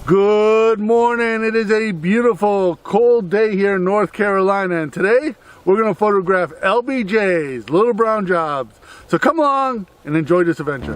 Good morning. It is a beautiful cold day here in North Carolina, and today we're going to photograph LBJ's, little brown jobs. So come along and enjoy this adventure.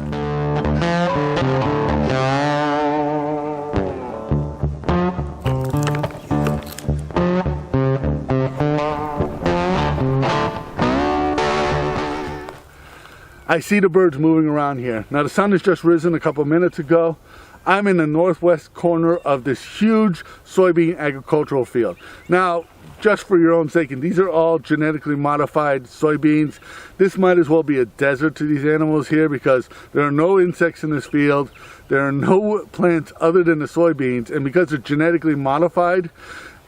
I see the birds moving around here. Now the sun has just risen a couple minutes ago. I'm in the northwest corner of this huge soybean agricultural field. Now, just for your own sake, and these are all genetically modified soybeans. This might as well be a desert to these animals here because there are no insects in this field. There are no plants other than the soybeans, and because they're genetically modified,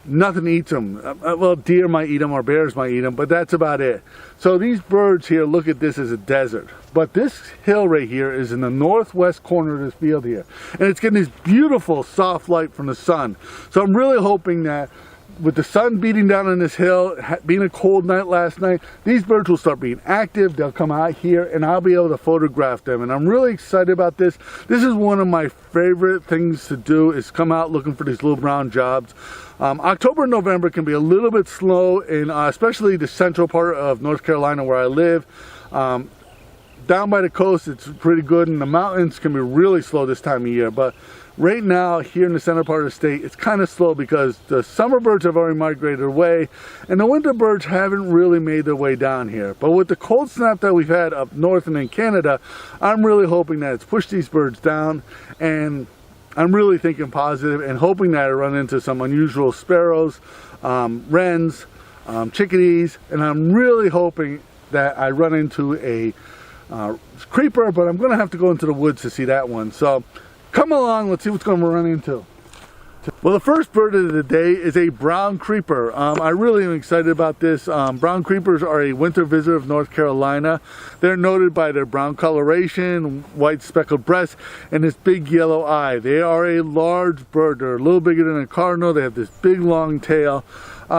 nothing eats them. Well, deer might eat them or bears might eat them, but that's about it. So these birds here look at this as a desert. But this hill right here is in the northwest corner of this field here. And it's getting this beautiful soft light from the sun. So I'm really hoping that with the sun beating down on this hill, being a cold night last night, these birds will start being active. They'll come out here and I'll be able to photograph them. And I'm really excited about this. This is one of my favorite things to do, is come out looking for these little brown jobs. October and November can be a little bit slow in especially the central part of North Carolina where I live. Down by the coast it's pretty good, and the mountains can be really slow this time of year. But right now here in the center part of the state, it's kind of slow because the summer birds have already migrated away and the winter birds haven't really made their way down here. But with the cold snap that we've had up north and in Canada, I'm really hoping that it's pushed these birds down, and I'm really thinking positive and hoping that I run into some unusual sparrows, wrens, chickadees, and I'm really hoping that I run into a creeper, but I'm going to have to go into the woods to see that one. So come along, let's see what's going to run into. Well, the first bird of the day is a brown creeper. I really am excited about this. Brown creepers are a winter visitor of North Carolina. They're noted by their brown coloration, white speckled breast, and this big yellow eye. They are a large bird. They're a little bigger than a cardinal. They have this big long tail.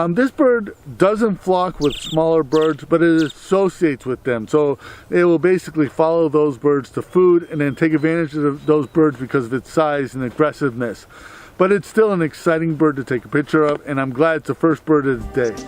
This bird doesn't flock with smaller birds, but it associates with them. So it will basically follow those birds to food and then take advantage of those birds because of its size and aggressiveness. But it's still an exciting bird to take a picture of, and I'm glad it's the first bird of the day.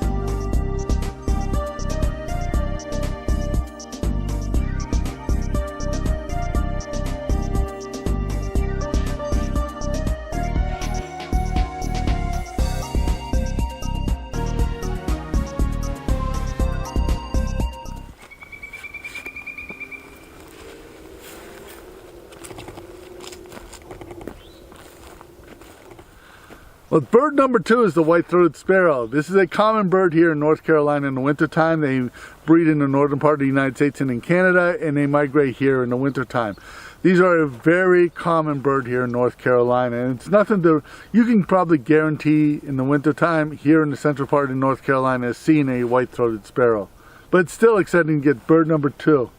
Well, bird number 2 is the white-throated sparrow. This is a common bird here in North Carolina in the wintertime. They breed in the northern part of the United States and in Canada, and they migrate here in the wintertime. These are a very common bird here in North Carolina, and it's nothing to, you can probably guarantee in the wintertime here in the central part of North Carolina seeing a white-throated sparrow. But it's still exciting to get bird number 2.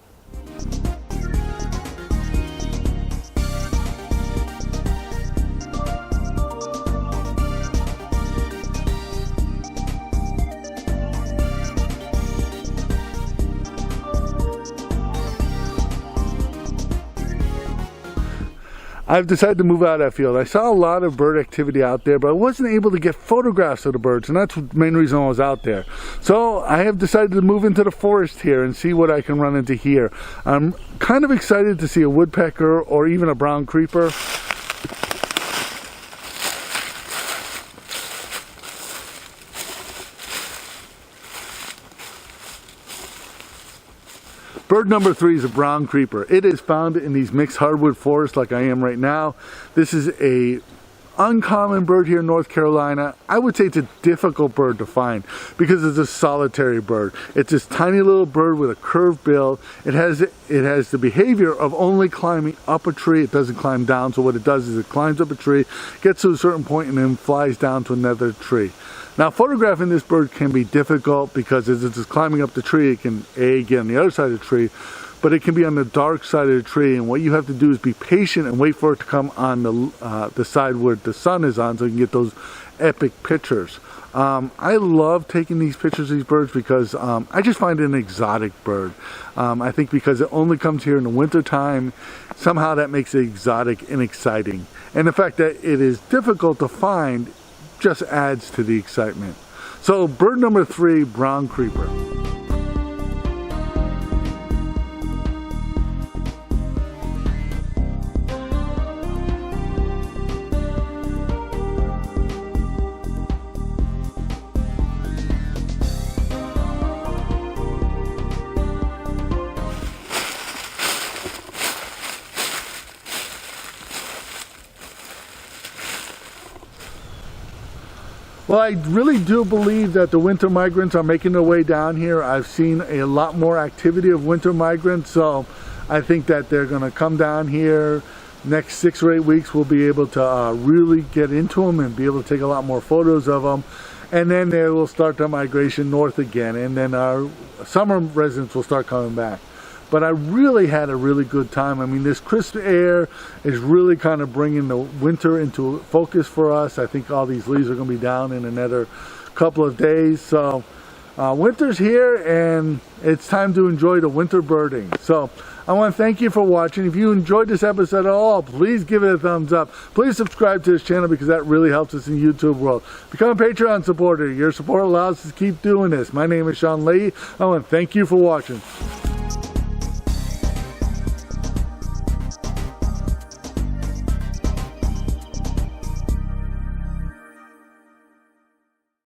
I've decided to move out of that field. I saw a lot of bird activity out there, but I wasn't able to get photographs of the birds, and that's the main reason I was out there. So I have decided to move into the forest here and see what I can run into here. I'm kind of excited to see a woodpecker or even a brown creeper. Bird number 3 is a brown creeper. It is found in these mixed hardwood forests like I am right now. This is a uncommon bird here in North Carolina. I would say it's a difficult bird to find because it's a solitary bird. It's this tiny little bird with a curved bill. It has the behavior of only climbing up a tree. It doesn't climb down. So what it does is it climbs up a tree, gets to a certain point, and then flies down to another tree. Now, photographing this bird can be difficult because as it's climbing up the tree, it can get on the other side of the tree. but it can be on the dark side of the tree, and what you have to do is be patient and wait for it to come on the side where the sun is on, so you can get those epic pictures. I love taking these pictures of these birds because I just find it an exotic bird. I think because it only comes here in the winter time, somehow that makes it exotic and exciting. And the fact that it is difficult to find just adds to the excitement. So bird number 3, brown creeper. Well, I really do believe that the winter migrants are making their way down here. I've seen a lot more activity of winter migrants, so I think that they're going to come down here. Next 6 or 8 weeks, we'll be able to really get into them and be able to take a lot more photos of them. And then they will start their migration north again, and then our summer residents will start coming back. But I really had a really good time. I mean, this crisp air is really kind of bringing the winter into focus for us. I think all these leaves are going to be down in another couple of days. So winter's here, and it's time to enjoy the winter birding. So I want to thank you for watching. If you enjoyed this episode at all, please give it a thumbs up. Please subscribe to this channel because that really helps us in the YouTube world. Become a Patreon supporter. Your support allows us to keep doing this. My name is Leahy. I want to thank you for watching.